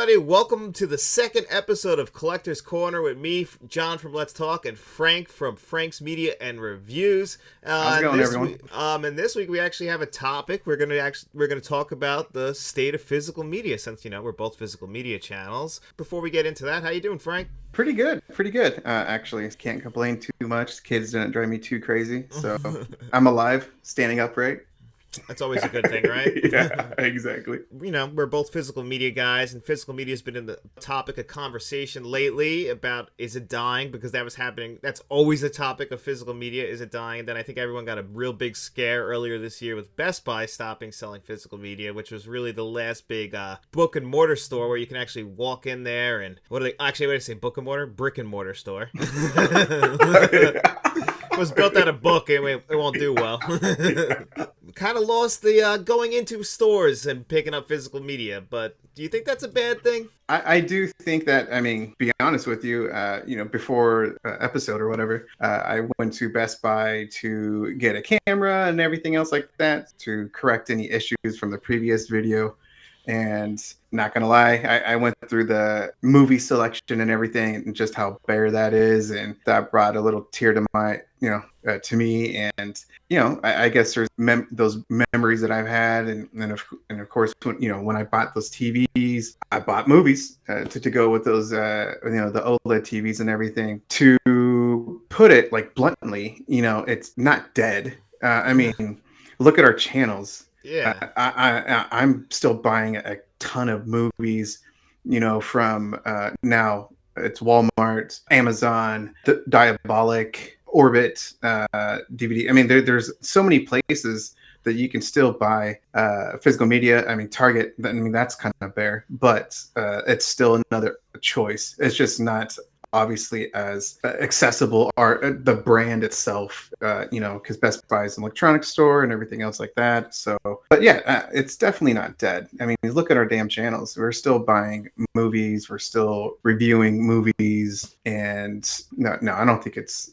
everybody. Welcome to the second episode of Collector's Corner with me, John from Let's Talk, and Frank from Frank's Media and Reviews. How's it going, everyone? And this week we actually have a topic. We're gonna talk about the state of physical media, since we're both physical media channels. Before we get into that, how you doing, Frank? Pretty good, pretty good. Actually, can't complain too much. Kids didn't drive me too crazy, so I'm alive, standing upright. That's always a good thing, right? Yeah, exactly. We're both physical media guys, and physical media has been in the topic of conversation lately about, is it dying? Because that was happening. That's always a topic of physical media. Is it dying? And then I think everyone got a real big scare earlier this year with Best Buy stopping selling physical media, which was really the last big book and mortar store where you can actually walk in there and what do I say? Book and mortar? Brick and mortar store. It was built out of book, and it won't do well. Kind of lost the going into stores and picking up physical media, but do you think that's a bad thing? I do think that, be honest with you, before episode or whatever, I went to Best Buy to get a camera and everything else like that to correct any issues from the previous video. And not gonna lie, I went through the movie selection and everything, and just how bare that is, and that brought a little tear to my, to me. And I guess there's those memories that I've had, and of course, when I bought those TVs, I bought movies to go with those, the OLED TVs and everything. To put it like bluntly, it's not dead. Look at our channels. Yeah. I'm still buying a ton of movies, from now it's Walmart, Amazon, Diabolic, Orbit, DVD. There's so many places that you can still buy physical media. Target, that's kind of bare, but it's still another choice. It's just not obviously as accessible, or the brand itself, because Best Buy is an electronics store and everything else like that. So, but yeah, it's definitely not dead. Look at our damn channels. We're still buying movies. We're still reviewing movies. And no, I don't think it's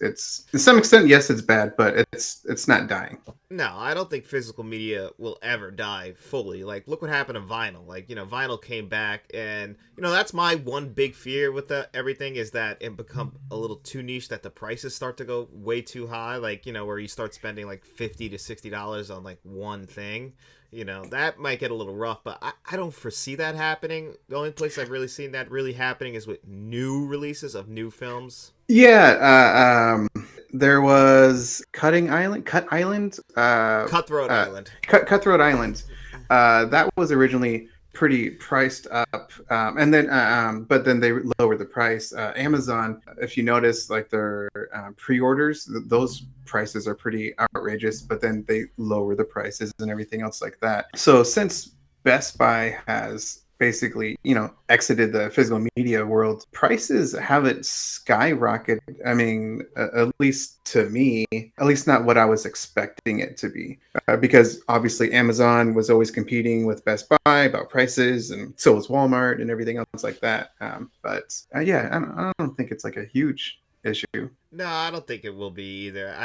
to some extent, yes, it's bad, but it's not dying. No, I don't think physical media will ever die fully. Like, look what happened to vinyl. Like, vinyl came back, and, that's my one big fear with everything, is that it become a little too niche, that the prices start to go way too high. Like, where you start spending like $50 to $60 on like one thing. That might get a little rough, but I don't foresee that happening. The only place I've really seen that really happening is with new releases of new films. Yeah, there was Cutthroat Island. Cutthroat Island. That was originally pretty priced up, and then but then they lowered the price. Amazon, if you notice, like their pre-orders, those prices are pretty outrageous, but then they lower the prices and everything else like that. So since Best Buy has basically, exited the physical media world, prices haven't skyrocketed. At least to me, at least not what I was expecting it to be, because obviously Amazon was always competing with Best Buy about prices, and so was Walmart and everything else like that. Yeah, I don't think it's like a huge issue. No, I don't think it will be either.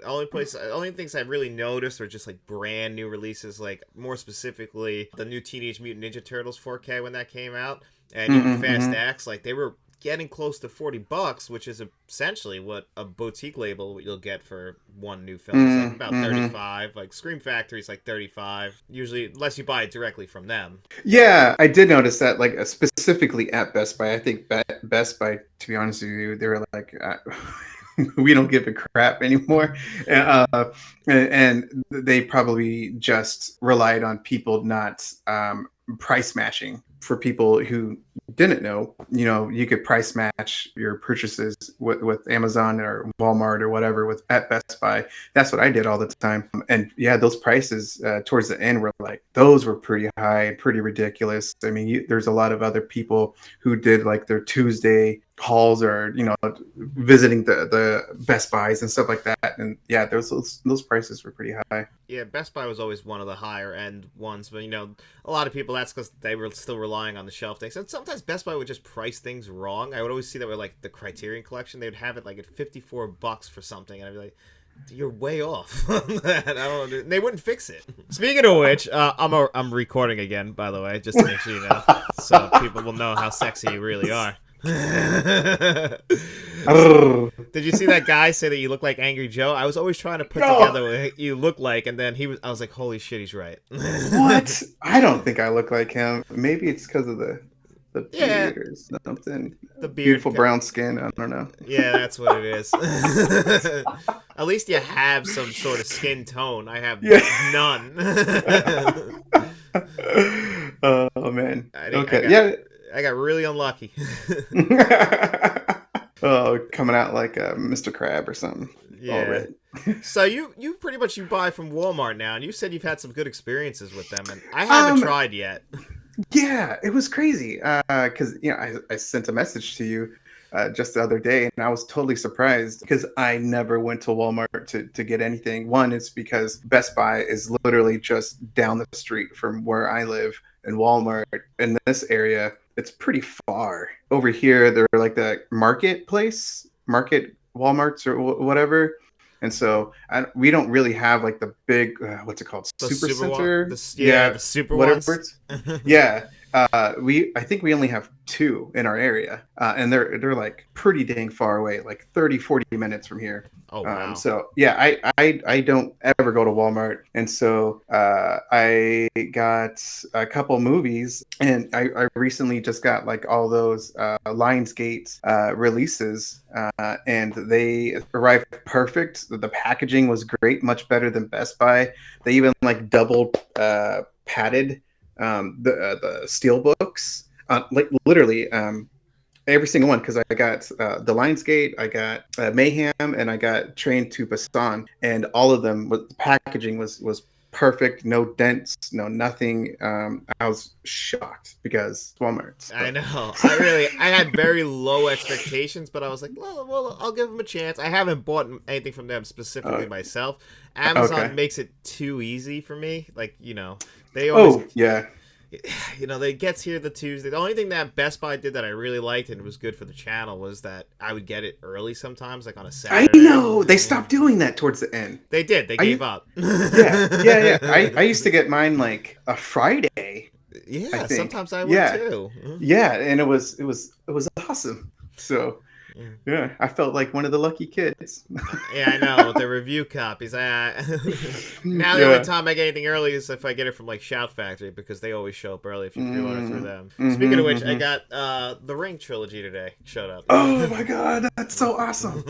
Only things I've really noticed are just like brand new releases, like more specifically the new Teenage Mutant Ninja Turtles 4K when that came out, and even Fast X. Like, they were getting close to $40, which is essentially what a boutique label you'll get for one new film. It's like about 35. Like, Scream Factory's like 35. Usually, unless you buy it directly from them. Yeah, I did notice that, like, specifically at Best Buy. I think Best Buy, to be honest with you, they were like, we don't give a crap anymore. And they probably just relied on people not price matching. For people who didn't know, you could price match your purchases with Amazon or Walmart or whatever at Best Buy. That's what I did all the time. And yeah, those prices towards the end those were pretty high, pretty ridiculous. There's a lot of other people who did like their Tuesday hauls, or visiting the Best Buys and stuff like that. And yeah, those prices were pretty high. Yeah, Best Buy was always one of the higher end ones, but a lot of people, that's because they were still relying on the shelf things. And sometimes Best Buy would just price things wrong. I would always see that with like the Criterion Collection. They would have it like at $54 for something, and I'd be like, You're way off on that. I don't. They wouldn't fix it. Speaking of which, I'm recording again, by the way, just to make sure you know, so people will know how sexy you really are. Arrgh. Did you see that guy say that you look like Angry Joe? I was always trying to put No. together what you look like, and then he was. I was like, holy shit, he's right. What? I don't think I look like him. Maybe it's because of the Yeah, beard or something. the beard. Beautiful brown skin. I don't know. Yeah, that's what it is. At least you have some sort of skin tone. I have Yeah. none. Oh man. I Okay. got Yeah. I got really unlucky. Oh, coming out like Mr. Crab or something. All Yeah. red. So you pretty much you buy from Walmart now, and you said you've had some good experiences with them, and I haven't Um. tried yet. Yeah, it was crazy. Because I sent a message to you just the other day, and I was totally surprised because I never went to Walmart to get anything. One is because Best Buy is literally just down the street from where I live, and Walmart in this area, it's pretty far. Over here, they're like the market Walmarts or whatever. And so we don't really have like the big, what's it called? The Super super one, center? yeah, Yeah, the super whatever ones. it's. Yeah. I think we only have two in our area, and they're like pretty dang far away, like 30-40 minutes from here. Oh wow. So yeah, I don't ever go to Walmart, and so I got a couple movies, and I recently just got like all those Lionsgate releases, and they arrived perfect. The packaging was great, much better than Best Buy. They even like double padded the steel books, like literally every single one, because I got the Lionsgate, I got Mayhem, and I got Train to Busan, and all of them, the packaging was perfect, no dents, no nothing. I was shocked because Walmart. I So. know. I had very low expectations, but I was like, well, I'll give them a chance. I haven't bought anything from them specifically uh, myself. okay. Amazon makes it too easy for me. Like, they always, Oh yeah. they gets here the Tuesday. The only thing that Best Buy did that I really liked and was good for the channel was that I would get it early sometimes, like on a I Saturday. know they stopped doing that towards the end. They did. They I gave up. yeah. I used to get mine like a Friday, I Yeah, think. sometimes I would Yeah. too. Yeah, and it was awesome. So Yeah. yeah, I felt like one of the lucky kids. Yeah, I know, with the review copies. Now the only Yeah. time I get anything early is if I get it from like Shout Factory because they always show up early if you pre-order through Mm, them. Speaking of mm-hmm, which, I mm-hmm. got the Ring trilogy today. Showed up. Oh my god, that's so awesome.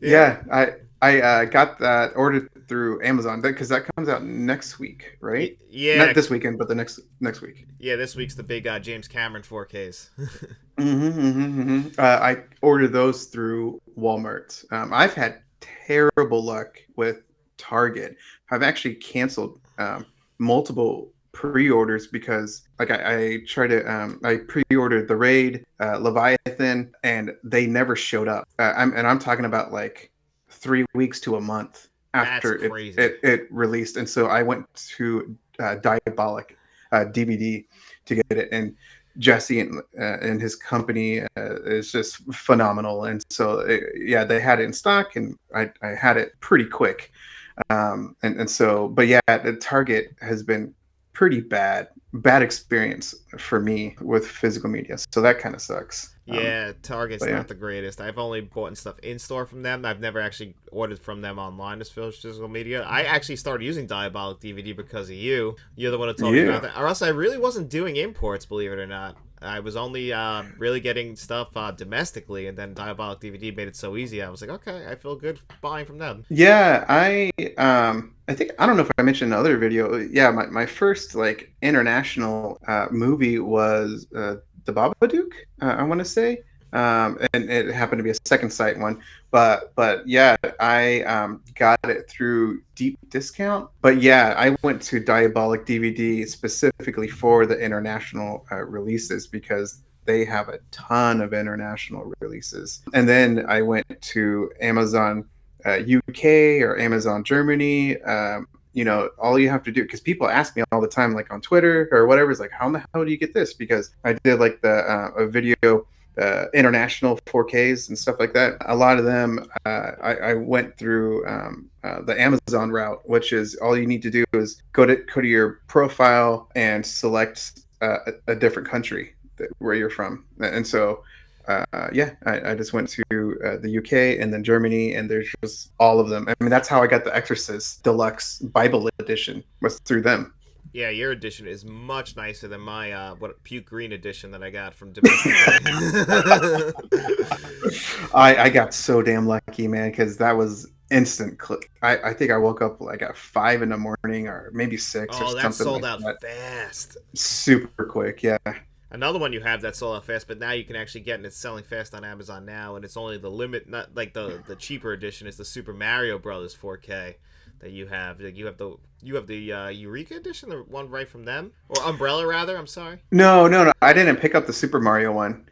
Yeah. Yeah, I got that ordered through Amazon because that comes out next week, right? Yeah. Not this weekend, but the next week. Yeah, this week's the big James Cameron 4Ks. I ordered those through Walmart. I've had terrible luck with Target. I've actually canceled multiple pre-orders because, like, I try to I pre-ordered the Raid, Leviathan, and they never showed up. I'm talking about like 3 weeks to a month That's after crazy. it released, and so I went to Diabolic DVD to get it, and Jesse and his company is just phenomenal. And so, yeah, they had it in stock, and I had it pretty quick. And so, but yeah, the Target has been pretty bad experience for me with physical media. So that kind of sucks. Yeah, Target's But yeah, not the greatest. I've only bought stuff in store from them. I've never actually ordered from them online as physical media. I actually started using Diabolic DVD because of you. You're the one who told me about yeah. that. Or else I really wasn't doing imports, believe it or not. I was only really getting stuff domestically, and then Diabolic DVD made it so easy. I was like, okay, I feel good buying from them. Yeah, I think I don't know if I mentioned another video. Yeah, my first like international movie was The Babadook, I want to say. And it happened to be a second sight one. But yeah, I got it through deep discount. But yeah, I went to Diabolic DVD specifically for the international releases because they have a ton of international releases. And then I went to Amazon UK or Amazon Germany. All you have to do, because people ask me all the time, like on Twitter or whatever, is like, how the hell do you get this? Because I did like a video international 4Ks and stuff like that. A lot of them, I went through the Amazon route, which is all you need to do is go to your profile and select a different country where you're from, and so. Yeah, I just went to the UK and then Germany, and there's just all of them. I mean, that's how I got the Exorcist Deluxe Bible Edition, was through them. Yeah, your edition is much nicer than my what puke green edition that I got from domestically. I got so damn lucky, man, because that was instant click. I think I woke up like at 5 in the morning or maybe 6 or Oh, that something sold like out that. fast. Super quick, yeah. Another one you have that sold out fast, but now you can actually get, and it's selling fast on Amazon now, and it's only the limit, not like the cheaper edition is the Super Mario Brothers 4K that you have. Like you have the Eureka edition, the one right from them, or Umbrella rather. I'm sorry. No, no, no. I didn't pick up the Super Mario one.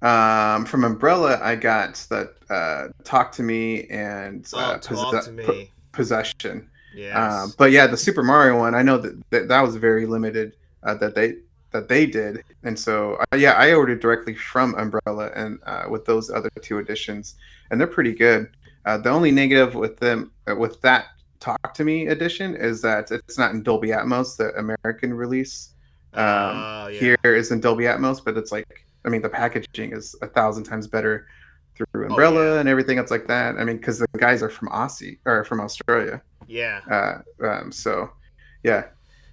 From Umbrella, I got the Talk to Me and Oh, talk to me. Possession. Yes. But yeah, the Super Mario one, I know that was very limited that they did, and so yeah, I ordered directly from Umbrella and with those other two editions, and they're pretty good. The only negative with them with that Talk to Me edition is that it's not in Dolby Atmos. The American release here Yeah. is in Dolby Atmos, but it's like, I mean, the packaging is 1,000 times better through Oh yeah. Umbrella and everything else like that. I mean, because the guys are from Aussie or from Australia. Yeah. So yeah.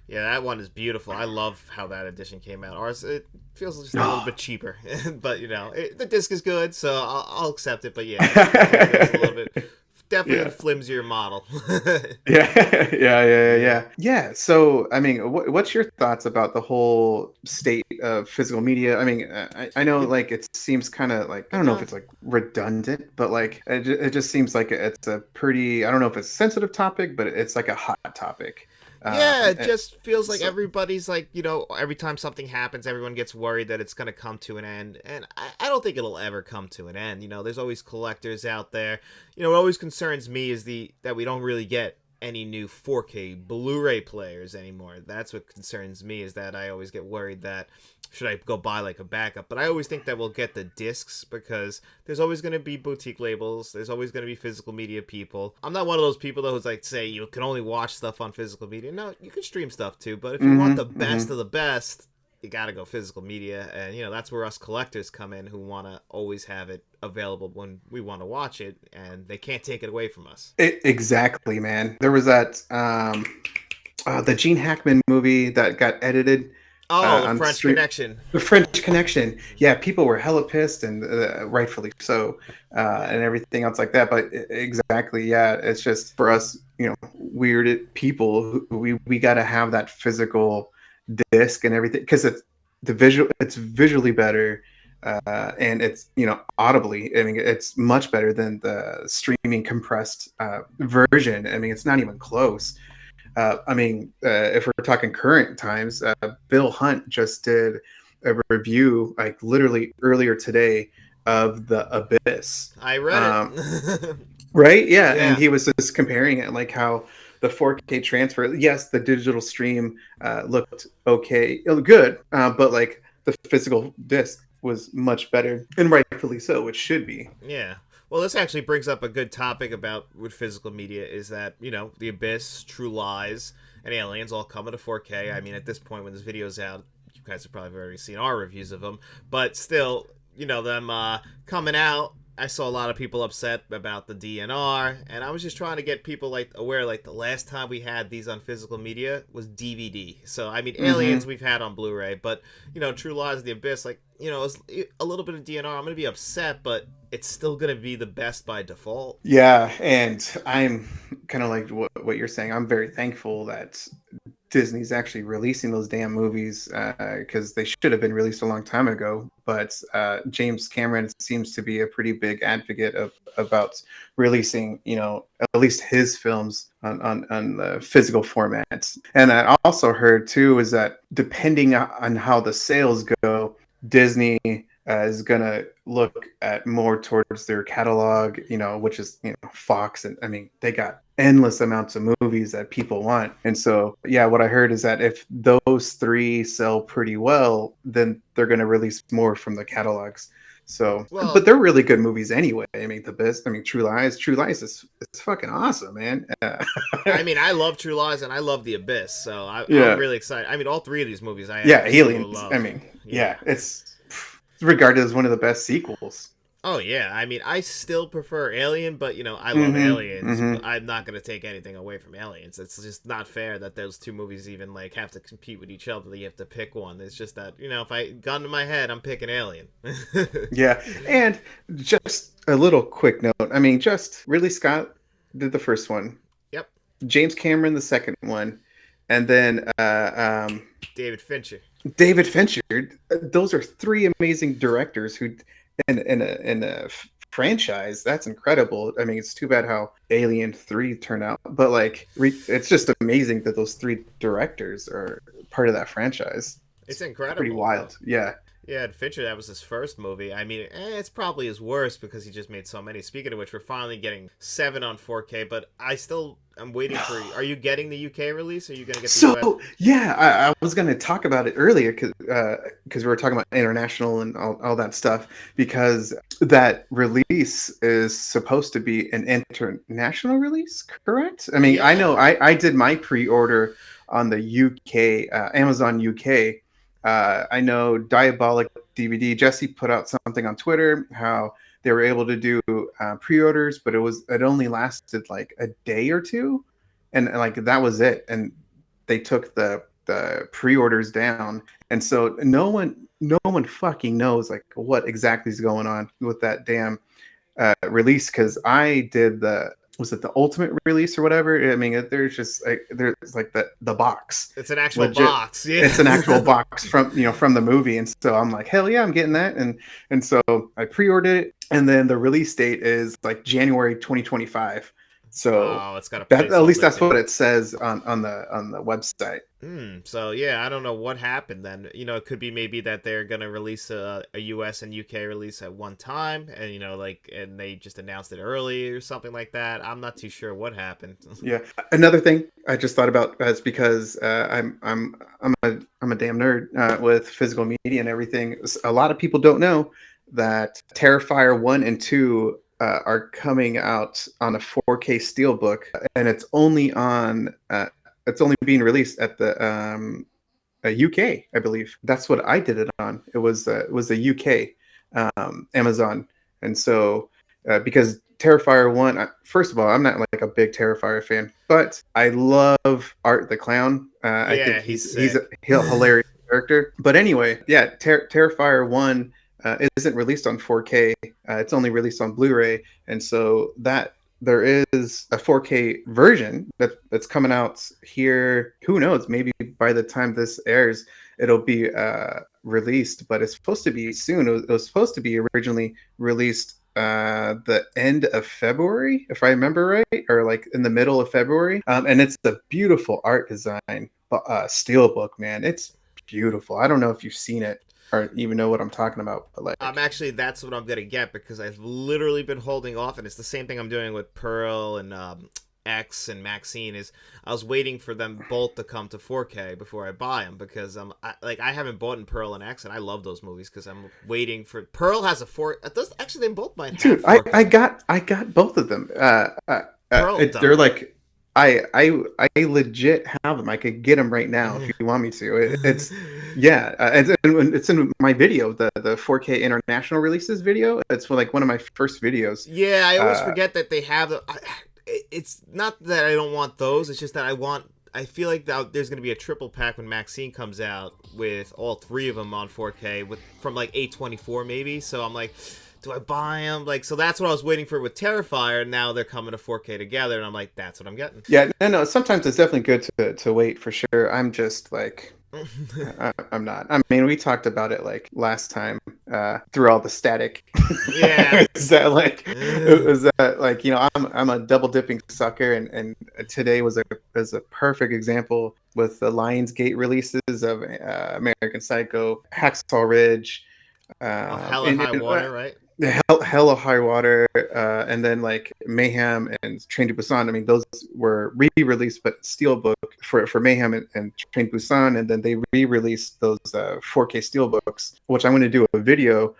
Yeah, that one is beautiful. I love how that edition came out. Ours, it feels just a little Oh. bit cheaper, but the disc is good, so I'll accept it. But yeah, it is a little bit, definitely Yeah. a flimsier model. Yeah. So, I mean, what's your thoughts about the whole state of physical media? I mean, I know It- like it seems kind of like, I you don't know if know, it's like redundant, but like it just seems like it's a pretty, I don't know if it's a sensitive topic, but it's like a hot topic. Yeah, it And just feels like so, everybody's like, every time something happens, everyone gets worried that it's going to come to an end. And I don't think it'll ever come to an end. There's always collectors out there. What always concerns me is that we don't really get any new 4K Blu-ray players anymore. That's what concerns me, is that I always get worried that should I go buy like a backup. But I always think that we'll get the discs, because there's always going to be boutique labels. There's always going to be physical media people. I'm not one of those people though who's like say you can only watch stuff on physical media. No, you can stream stuff too. But if you want the best hmm. of the best, you gotta go physical media. And that's where us collectors come in, who want to always have it available when we want to watch it, and they can't take it away from us. Exactly, man. There was that the Gene Hackman movie that got edited Oh, the on French stream. Connection. The French Connection. Yeah, people were hella pissed, and rightfully so, and everything else like that. But exactly, yeah, it's just for us, weirded people. We got to have that physical disc and everything, because it's visually better, and it's audibly. I mean, it's much better than the streaming compressed version. I mean, it's not even close. I mean, if we're talking current times, Bill Hunt just did a review, like literally earlier today, of The Abyss. I read Um, it. right? Yeah, and Yeah. he was just comparing it, like how the 4K transfer. Yes, the digital stream looked okay, it looked good, but like the physical disc was much better, and rightfully so. It should be. Yeah. Well, this actually brings up a good topic about with physical media, is that, The Abyss, True Lies, and Aliens all come at a 4K. I mean, at this point when this video's out, you guys have probably already seen our reviews of them. But still, them coming out, I saw a lot of people upset about the DNR, and I was just trying to get people aware, the last time we had these on physical media was DVD. So I mean, Aliens Hmm. we've had on Blu-ray, but True Lies of the Abyss, it's a little bit of DNR. I'm gonna be upset, but it's still gonna be the best by default. Yeah, and I'm kind of like what you're saying. I'm very thankful that Disney's actually releasing those damn movies, because they should have been released a long time ago. But James Cameron seems to be a pretty big advocate about releasing, at least his films on the physical formats. And I also heard too is that depending on how the sales go, Disney is gonna look at more towards their catalog, which is Fox, and I mean they got endless amounts of movies that people want. And so, yeah, what I heard is that if those three sell pretty well, then they're going to release more from the catalogs. So, but Well, they're really good movies anyway. I mean, the best. I mean, True Lies is it's fucking awesome, man. I mean, I love True Lies and I love The Abyss, so I'm Yeah, really excited. I mean, all three of these movies I yeah, absolutely Aliens. I love. mean, Yeah. yeah, it's regarded as one of the best sequels. Oh yeah, I mean, I still prefer Alien, but I love Mm-hmm. Aliens. Mm-hmm. I'm not gonna take anything away from Aliens. It's just not fair that those two movies even like have to compete with each other. You have to pick one. It's just that if I gun to my head, I'm picking Alien. Yeah, and just a little quick note. I mean, just Ridley Scott did the first one, Yep, James Cameron the second one, and then David Fincher. David Fincher. Those are three amazing directors who, in a franchise. That's incredible. I mean, it's too bad how Alien 3 turned out, but like, it's just amazing that those three directors are part of that franchise. It's It's pretty incredible. wild. Yeah. Yeah, and Fincher, that was his first movie. I mean, it's probably his worst because he just made so many. Speaking of which, we're finally getting 7 on 4K, but I'm waiting for. Are you getting the UK release? Or are you gonna get the So US? yeah, I was going to talk about it earlier because we were talking about international and all that stuff because that release is supposed to be an international release, correct? I mean, I know Yeah. I did my pre-order on the UK Amazon UK. I know Diabolic DVD. Jesse put out something on Twitter how they were able to do pre-orders, but it only lasted like a day or two, and like that was it. And they took the pre-orders down, and so no one fucking knows like what exactly is going on with that damn release. Because I did the was it the ultimate release or whatever. I mean, there's just like there's like the box, It's an actual legit. box. Yeah. It's an actual box from the movie, and so I'm like, hell yeah, I'm getting that. And so I pre-ordered it, and then the release date is like January 2025. So Oh, it's got a that at least placeholder that's too. what it says on the website. So yeah, I don't know what happened then. It could be maybe that they're gonna release a US and UK release at one time, and and they just announced it early or something like that. I'm not too sure what happened. Yeah. Another thing I just thought about is because I'm a damn nerd with physical media and everything. A lot of people don't know that Terrifier 1 and 2 are coming out on a 4K steelbook, and it's only being released at the UK, I believe. That's what I did it on. It was the UK Amazon, and so because Terrifier 1, first of all, I'm not like a big Terrifier fan, but I love Art the Clown. I think Yeah, he's he's sick. a hilarious character. But anyway, yeah, Terrifier 1 isn't released on 4K. It's only released on Blu-ray, and so that there is a 4K version that's coming out here. Who knows? Maybe by the time this airs, it'll be released. But it's supposed to be soon. It was supposed to be originally released the end of February, if I remember right, or like in the middle of February. And it's a beautiful art design, steelbook, man. It's beautiful. I don't know if you've seen it or even know what I'm talking about, but I'm like, actually that's what I'm gonna get because I've literally been holding off, and it's the same thing I'm doing with Pearl and X and Maxine. Is I was waiting for them both to come to 4K before I buy them because I haven't bought in Pearl and X, and I love those movies because I'm waiting for Pearl has a four. It does actually they both might have dude, I 4K. got I got both of them. Pearl They're don't. like I legit have them. I could get them right now if you want me to. It's yeah, it's in my video, the 4K international releases video. It's like one of my first videos. Yeah, I always Uh, forget that they have the. It's not that I don't want those. It's just that I want. I feel like there's going to be a triple pack when Maxine comes out with all three of them on 4K with from like 824 maybe. So I'm like, do I buy them? Like, so that's what I was waiting for with Terrifier. Now they're coming to 4K together, and I'm like, that's what I'm getting. yeah, no. Sometimes it's definitely good to wait for sure. I'm just like I'm not. I mean, we talked about it like last time through all the static. Yeah. Is that like? Was that like I'm a double dipping sucker, and today was a perfect example with the Lionsgate releases of American Psycho, Hacksaw Ridge, Oh, Hell or and High Water, right? Hell of High Water, and then like Mayhem and Train to Busan. I mean, those were re-released, but Steelbook for Mayhem and Train to Busan, and then they re-released those 4K Steelbooks, which I'm going to do a video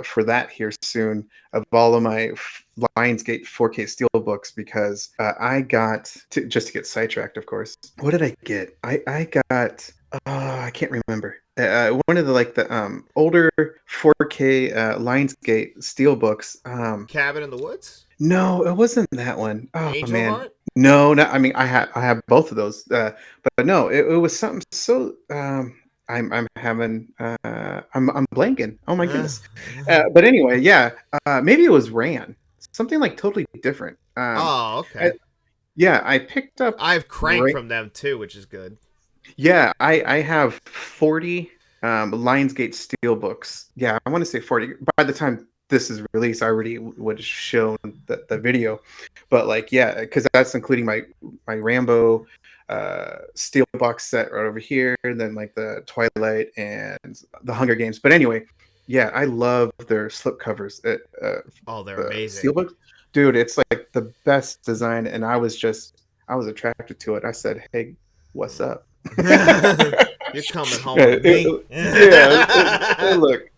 for that here soon of all of my Lionsgate 4K Steelbooks because I got just to get sidetracked, of course. What did I get? I got. I can't remember. One of the older 4K Lionsgate steelbooks. Cabin in the Woods? No, it wasn't that one. Oh Angel man, Heart? no, no. I mean, I have both of those, but no, it was something so. I'm having I'm blanking. Oh my goodness. But anyway, yeah. Maybe it was Ran. Something like totally different. Oh, okay. Yeah, I picked up. I have Crank from them too, which is good. Yeah, I have 40 Lionsgate Steelbooks. Yeah, I want to say 40. By the time this is released, I already would have shown the video. But like, yeah, because that's including my Rambo Steelbox set right over here, and then like the Twilight and the Hunger Games. But anyway, yeah, I love their slipcovers. Oh, they're The amazing. Steelbooks, dude, it's like the best design, and I was attracted to it. I said, hey, what's up? You're coming home with me.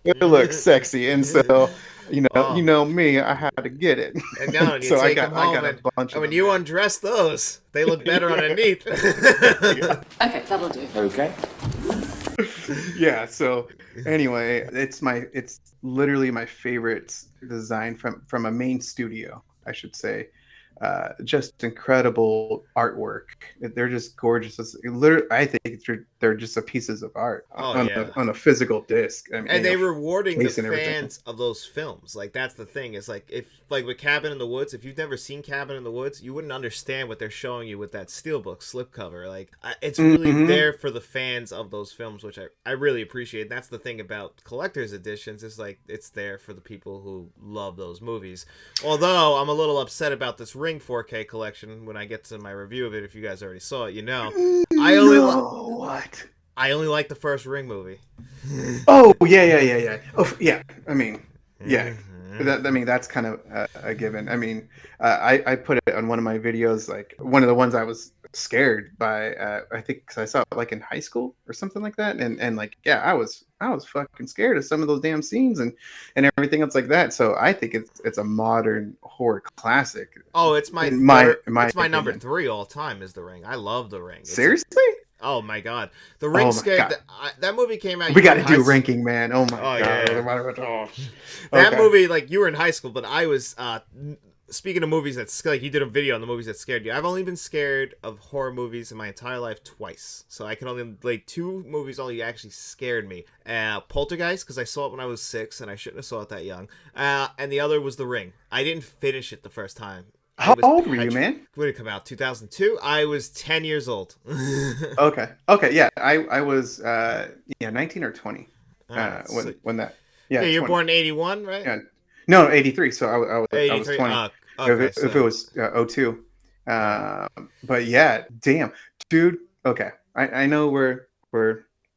It looks sexy, and so Oh, me, I had to get it. and now you So take them I home, got a bunch and of when them. you undress those, they look better underneath. Yeah. Okay, that'll do. Okay. Yeah. So anyway, it's literally my favorite design from a main studio, I should say. Just incredible artwork. They're just gorgeous. Literally, I think they're just pieces of art Oh, on yeah. on a physical disc. I mean, And they rewarding the case and everything. fans of those films. Like that's the thing. Is like if like with Cabin in the Woods, if you've never seen Cabin in the Woods, you wouldn't understand what they're showing you with that steelbook slipcover. Like it's really Mhm. there for the fans of those films, which I really appreciate. And that's the thing about collector's editions is like it's there for the people who love those movies. Although I'm a little upset about this Ring 4K collection when I get to my review of it. If you guys already saw it, you know, I only what? I only like the first Ring movie. Oh yeah. Oh yeah. I mean, yeah. Mhm. I mean, that's kind of a given. I mean, I put it on one of my videos, like one of the ones I was scared by. I think because I saw it like in high school or something like that, and like yeah, I was fucking scared of some of those damn scenes and everything else like that. So I think it's a modern horror classic. Oh, it's my In my it's my number opinion. 3 all time is The Ring. I love The Ring. Seriously? Oh my god, The Oh Ring my scared God. that movie came out. We You were got in to do high school. ranking, man. Oh my Oh God. yeah, Oh. that Okay. movie like you were in high school, but I was. Speaking of movies that like you did a video on the movies that scared you. I've only been scared of horror movies in my entire life twice, so I can only like 2 movies only actually scared me. Poltergeist because I saw it when I was 6 and I shouldn't have saw it that young. And the other was The Ring. I didn't finish it the first time. I How was old were you, man? When did it come out? 2002. I was 10 years old. Okay. Okay. Yeah. I was 19 or 20 Alright, so, when that yeah, you're 20. born in 81, right? Yeah. No, 83. So I was 83. 20. Okay, If it was 02. But yeah, damn, dude. Okay. I know we're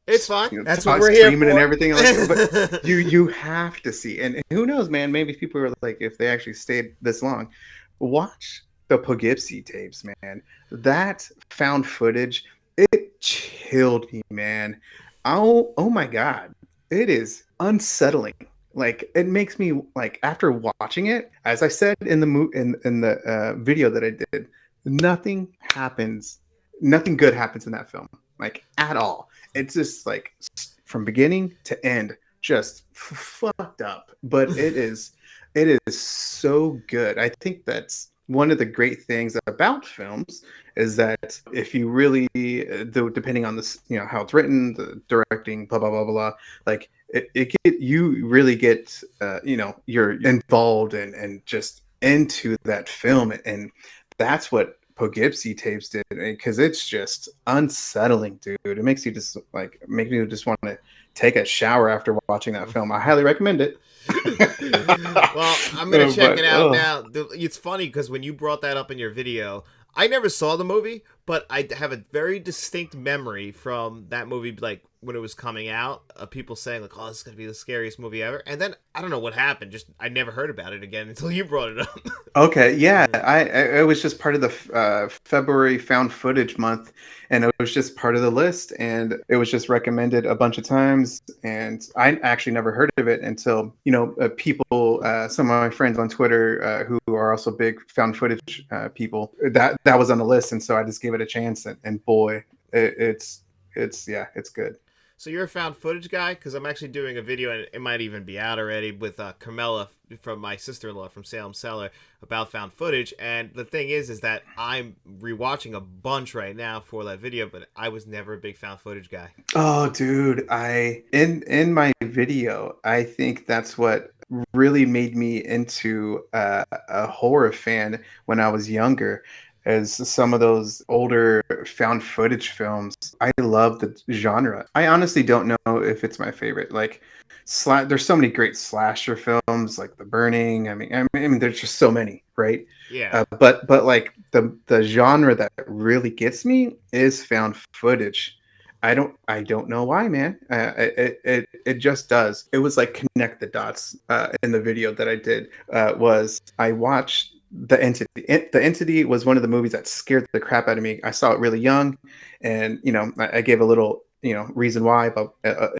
it's fine. That's what we're here streaming for. and everything like but you have to see. And who knows, man, maybe people are like, if they actually stayed this long, watch the Poughkeepsie tapes, man. That found footage, it chilled me, man. Oh my God. It is unsettling. Like it makes me like after watching it, as I said in the in the video that I did, nothing happens, nothing good happens in that film, like at all. It's just like from beginning to end, just fucked up. But it is so good. I think that's one of the great things about films is that if you really, depending on this, how it's written, the directing, blah blah blah blah, like you really get, you're involved and just into that film, and that's what Poughkeepsie tapes did, because it's just unsettling, dude. It makes you just make me just want to take a shower after watching that film. I highly recommend it. Well, I'm gonna check it out oh. now. It's funny because when you brought that up in your video, I never saw the movie, but I have a very distinct memory from that movie, like when it was coming out, people saying like, "Oh, this is gonna be the scariest movie ever," and then I don't know what happened. Just I never heard about it again until you brought it up. Okay, yeah, I it was just part of the February found footage month, and it was just part of the list, and it was just recommended a bunch of times, and I actually never heard of it until people, some of my friends on Twitter who are also big found footage people, that was on the list, and so I just gave it a chance, and boy, it's yeah, it's good. So you're a found footage guy? Because I'm actually doing a video, and it might even be out already, with Carmela from my sister-in-law from Salem Cellar about found footage. And the thing is that I'm rewatching a bunch right now for that video, but I was never a big found footage guy. Oh, dude, I in my video, I think that's what really made me into a horror fan when I was younger. As some of those older found footage films, I love the genre. I honestly don't know if it's my favorite. Like, there's so many great slasher films, like The Burning. I mean, there's just so many, right? Yeah. But like the genre that really gets me is found footage. I don't know why, man. It just does. It was like connect the dots in the video that I did. Was I watched the entity? The entity was one of the movies that scared the crap out of me. I saw it really young, and I gave a little reason why about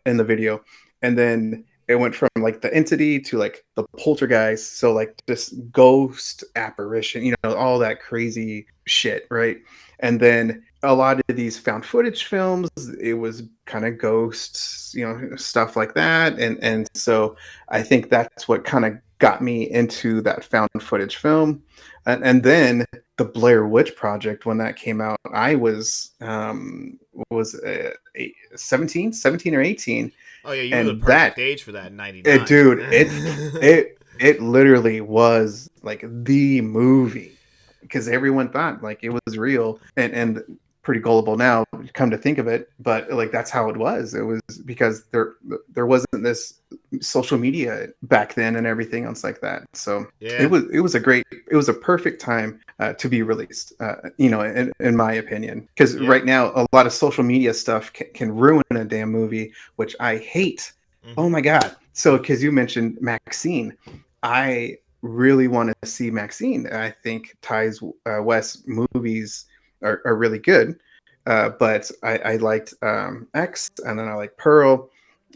in the video, and then it went from like the entity to like the poltergeist, so like this ghost apparition, all that crazy shit, right? And then a lot of these found footage films, it was kind of ghosts, stuff like that, and so I think that's what kind of got me into that found footage film. And then the Blair Witch Project, when that came out, I was 17 or 18, Oh yeah, you were the and perfect age for that in '99. dude, it literally was like the movie, because everyone thought like it was real, and pretty gullible now, come to think of it, but like that's how it was. It was because there wasn't this social media back then and everything else like that. So it Yeah. was it was a perfect time to be released, in my opinion, because Yeah. right now a lot of social media stuff can ruin a damn movie, which I hate. Oh Hmm. my god. So because you mentioned Maxine, I really want to see Maxine. I think Ty's West movies are really good. But I liked X, and then I like Pearl.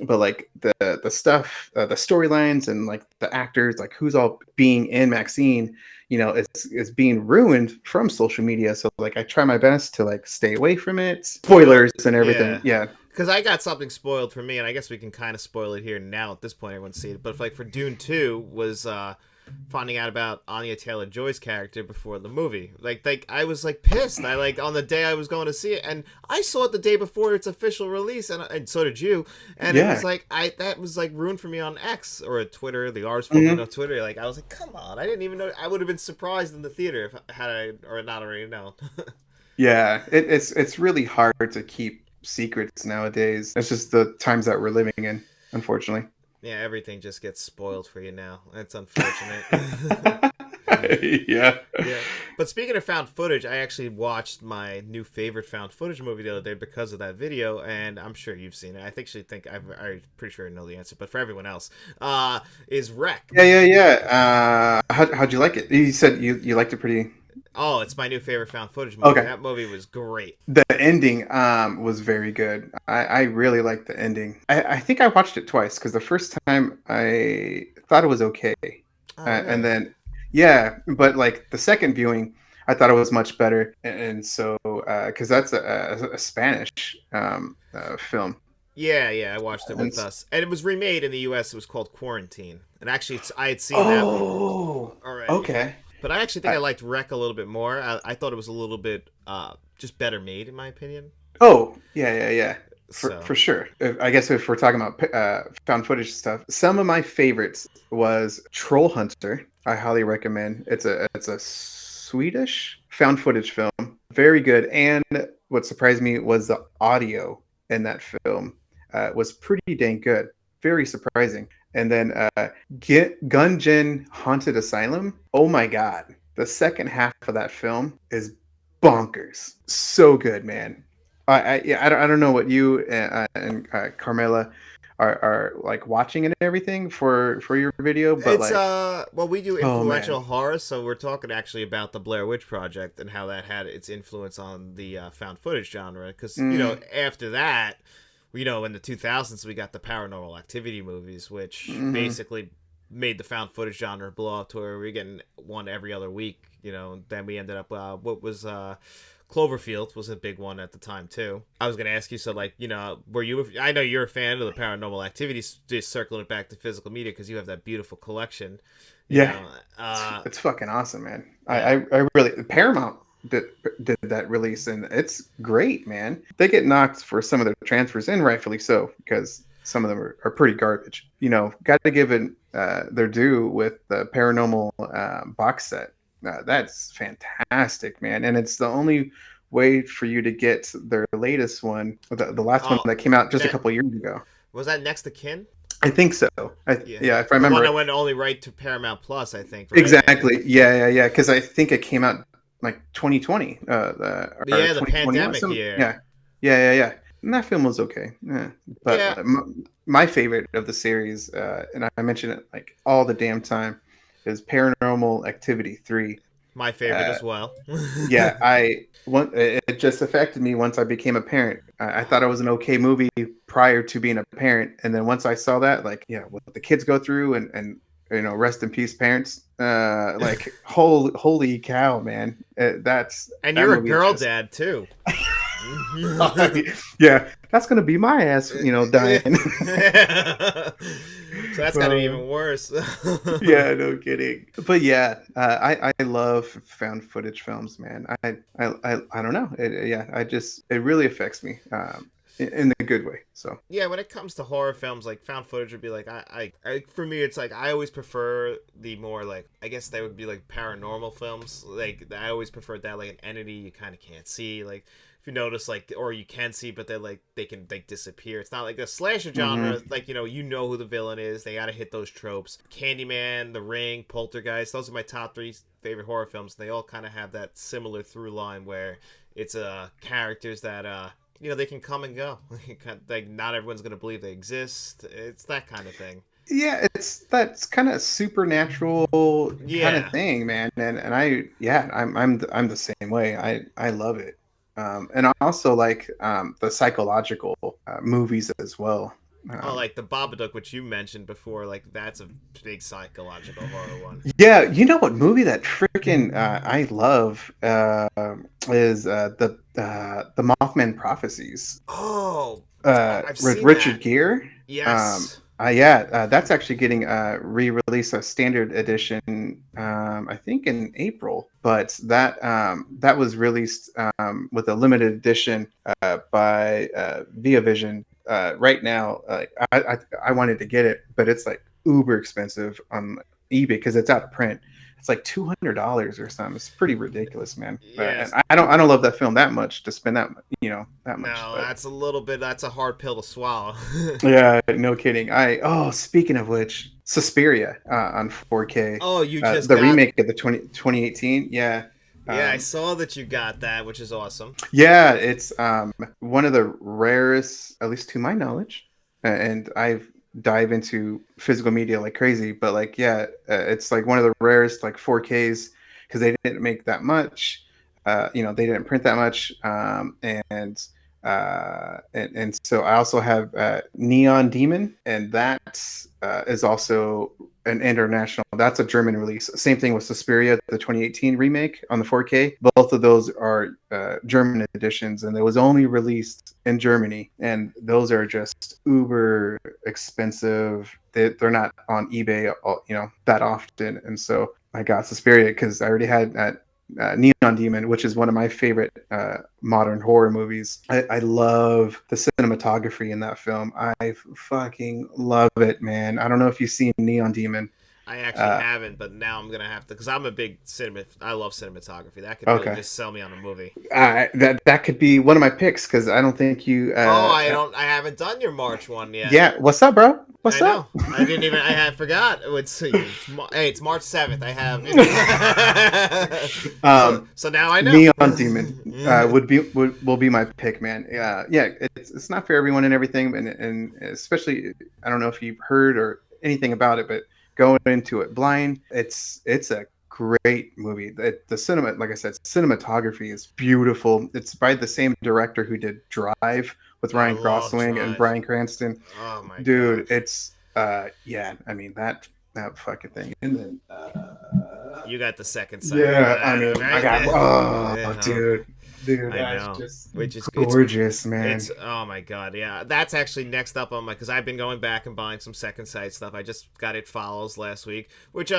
But like the stuff, the storylines, and like the actors, like who's all being in Maxine, is being ruined from social media. So like I try my best to like stay away from it. Well, Spoilers and everything. yeah. Yeah. Because I got something spoiled for me, and I guess we can kind of spoil it here now. At this point, everyone's seen it. But if, like for Dune 2 was finding out about Anya Taylor Joy's character before the movie. Like I was like pissed. I like on the day I was going to see it, and I saw it the day before its official release, and so did you. And it was Yeah. like that was like ruined for me on X or Twitter, the R's formerly Mhm. known Twitter. Like I was like, come on, I didn't even know. I would have been surprised in the theater if had I or not already known. Yeah, it's really hard to keep secrets nowadays. It's just the times that we're living in, unfortunately. Yeah, everything just gets spoiled for you now. It's unfortunate. Yeah. Yeah. But speaking of found footage, I actually watched my new favorite found footage movie the other day because of that video, and I'm sure you've seen it. I think I'm pretty sure I know the answer, but for everyone else, is Wreck. Yeah, yeah, yeah. How'd you like it? You said you liked it pretty. Oh, it's my new favorite found footage movie. Okay. That movie was great. The ending was very good. I really liked the ending. I think I watched it twice, because the first time I thought it was okay. Oh, And really? then yeah, but like the second viewing, I thought it was much better. And so because that's a Spanish film. Yeah, yeah, I watched it And with us, and it was remade in the U.S. It was called Quarantine, and actually, I had seen that oh, already. okay. But I actually think I I, liked Wreck a little bit more. I thought it was a little bit just better made, in my opinion. oh, yeah, yeah, yeah. So For sure. I guess if we're talking about found footage stuff, some of my favorites was Troll Hunter. I highly recommend. It's a Swedish found footage film. Very good. And what surprised me was the audio in that film was pretty dang good. Very surprising. And then Gungeon Haunted Asylum. Oh my god. The second half of that film is bonkers. So good, man. Yeah, I don't know what you and Carmela are like watching and everything for your video, but It's like, well, we do oh man. influential horror, so we're talking actually about the Blair Witch Project and how that had its influence on the found footage genre. Because Mm, after that, in the 2000s we got the Paranormal Activity movies, which hmm. basically made the found footage genre blow up to where we're getting one every other week. Then we ended up what was Cloverfield was a big one at the time too. I was gonna ask you, so like, were you? I know you're a fan of the Paranormal Activities. Just circling it back to physical media because you have that beautiful collection. You Yeah, know, it's fucking awesome, man. yeah. I really Paramount did that release, and it's great, man. They get knocked for some of their transfers, and rightfully so, because some of them are pretty garbage. Got to give it their due with the Paranormal box set. That's fantastic, man, and it's the only way for you to get their latest one, the last one Oh, that came out just a that couple of years ago. was that Next to Kin. I think so. Yeah, Yeah, if I the one remember that it. went only right to Paramount Plus, I think, right? And Exactly. Yeah. Because I think it came out like 2020, or yeah, the 2021. pandemic Some year. yeah. And that film was okay. Yeah. But Yeah, my favorite of the series, and I mention it like all the damn time, is Paranormal Activity 3. my favorite Uh, as well. yeah, it just affected me once I became a parent. I thought it was an okay movie prior to being a parent, and then once I saw that, like, yeah, what the kids go through, and rest in peace, parents. Like, holy cow, man, And that you're a movie girl just. dad too. Yeah, that's gonna be my ass, dying. So that's got to be Uh, even worse. yeah, no kidding. But yeah, I love found footage films, man. I don't know. Yeah, it really affects me, in the good way. So. Yeah, when it comes to horror films, like found footage would be like for me, it's like I always prefer the more like I guess they would be like paranormal films. Like I always preferred that, like an entity you kind of can't see. Like if you notice, like, or you can see, but they're like they can like disappear. It's not like the slasher genre. Hmm. Like who the villain is. They got to hit those tropes. Candyman, The Ring, Poltergeist. Those are my top three favorite horror films. They all kind of have that similar through line where it's characters that they can come and go. Like not everyone's gonna believe they exist. It's that kind of thing. Yeah, it's that's kind of supernatural kind of Yeah. thing, man. And I'm the same way. I love it. And I also like the psychological movies as well. Oh, Um, like the Babadook, which you mentioned before. Like that's a big psychological horror one. yeah, you know what movie that freaking I love is the Mothman Prophecies Oh, I've with seen that. Richard Gere. Yes. That's actually getting re-released a standard edition. I think in April, but that was released with a limited edition by Via Vision. Right now, I wanted to get it, but it's like uber expensive on eBay because it's out of print. It's like $200 or something. It's pretty ridiculous, man. And Yes. I don't love that film that much to spend that much. No, But that's a little bit. That's a hard pill to swallow. yeah, no kidding. Speaking of which, Suspiria on 4K, Oh, you just the got. remake of the 2018. Yeah, Yeah, I um, saw that you got that, which is awesome. yeah, it's one of the rarest, at least to my knowledge, and I've dive into physical media like crazy. But like, yeah, it's like one of the rarest like 4Ks because they didn't make that much. They didn't print that much, and so I also have Neon Demon, and that is also an international. That's a German release. Same thing with Suspiria, the 2018 remake on the 4K. Both of those are German editions, and it was only released in Germany. And those are just uber expensive. They're not on eBay, that often. And so I got Suspiria because I already had that Neon Demon, which is one of my favorite modern horror movies. I love the cinematography in that film. I fucking love it, man. I don't know if you've seen Neon Demon. I actually Uh, haven't, but now I'm gonna have to because I'm a big cinema. I love cinematography. That could really okay, just sell me on a movie. that could be one of my picks because I don't think you. Oh, I don't. I haven't done your March one yet. Yeah, what's up, bro? What's I know. up? I didn't even. I had forgot. Hey, it's March 7th. I have. So now I know. Neon Demon will be my pick, man. Yeah, it's not for everyone and everything, and especially I don't know if you've heard or anything about it, but going into it blind, it's a great movie. The cinema, like I said, cinematography is beautiful. It's by the same director who did Drive with I Ryan love Gosling and Drive. Bryan Cranston. Oh my god. Dude, it's yeah, I mean that fucking thing. And then You got the second sight for yeah, I that, mean, I right? got Yeah, dude, I that's know. just Which is gorgeous, man. it's oh my god, yeah. That's actually next up on my because I've been going back and buying some second sight stuff. I just got It Follows last week, which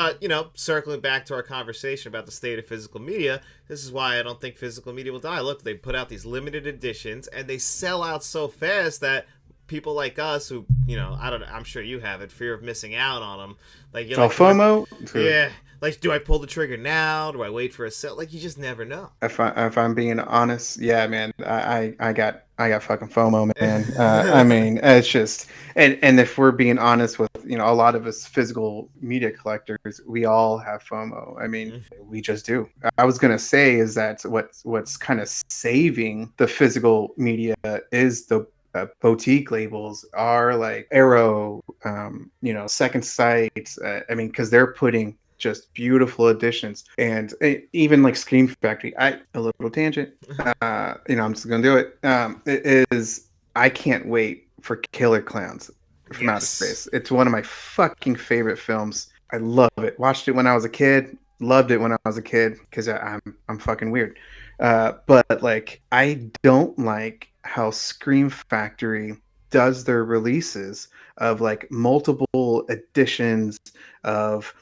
circling back to our conversation about the state of physical media. This is why I don't think physical media will die. Look, they put out these limited editions and they sell out so fast that people like us who I don't know, I'm sure you have it, fear of missing out on them, like you're Oh, like, do I FOMO, dude. yeah, like, do I pull the trigger now? Do I wait for a sale? Like, you just never know. If I'm being honest, yeah, man, I got fucking FOMO, man. I mean, it's just and if we're being honest with a lot of us physical media collectors, we all have FOMO. I mean, we just do. I was gonna say is that what's kind of saving the physical media is the boutique labels are like Arrow, Second Sight. I mean, because they're putting just beautiful additions, and even like Scream Factory. A little tangent. I'm just gonna do it. It is. I can't wait for Killer Clowns from Outer Yes. Space. It's one of my fucking favorite films. I love it. Watched it when I was a kid. Loved it when I was a kid because I'm fucking weird. But like I don't like how Scream Factory does their releases of like multiple editions of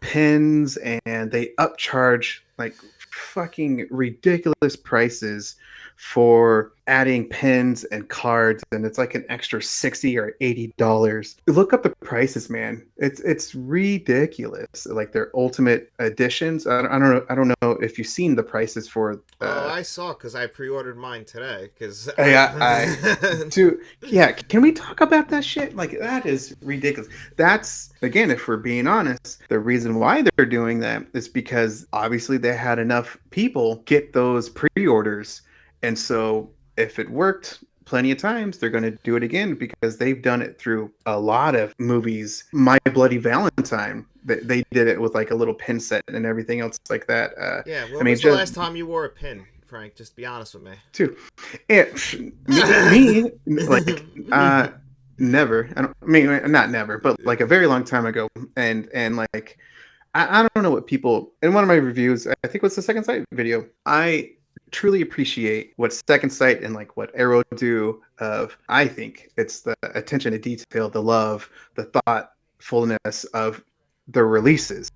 pins, and they upcharge like fucking ridiculous prices for adding pins and cards, and it's like an extra $60 or $80. Look up the prices, man. It's ridiculous. Like their ultimate editions. I don't know if you've seen the prices for Oh, I saw because I pre-ordered mine today. Because I to yeah, can we talk about that shit? Like that is ridiculous. That's again, if we're being honest, the reason why they're doing that is because obviously they had enough people get those pre-orders. And so if it worked plenty of times, they're going to do it again because they've done it through a lot of movies. My Bloody Valentine, they did it with like a little pin set and everything else like that. yeah, I when mean, was the just last time you wore a pin, Frank? Just be honest with me. too. It, me, like, never. I don't I mean not never, but like a very long time ago. And like, I don't know what people in one of my reviews. I think it was the Second Sight video. I truly appreciate what Second Sight and like what Arrow do. I think it's the attention to detail, the love, the thoughtfulness of the releases.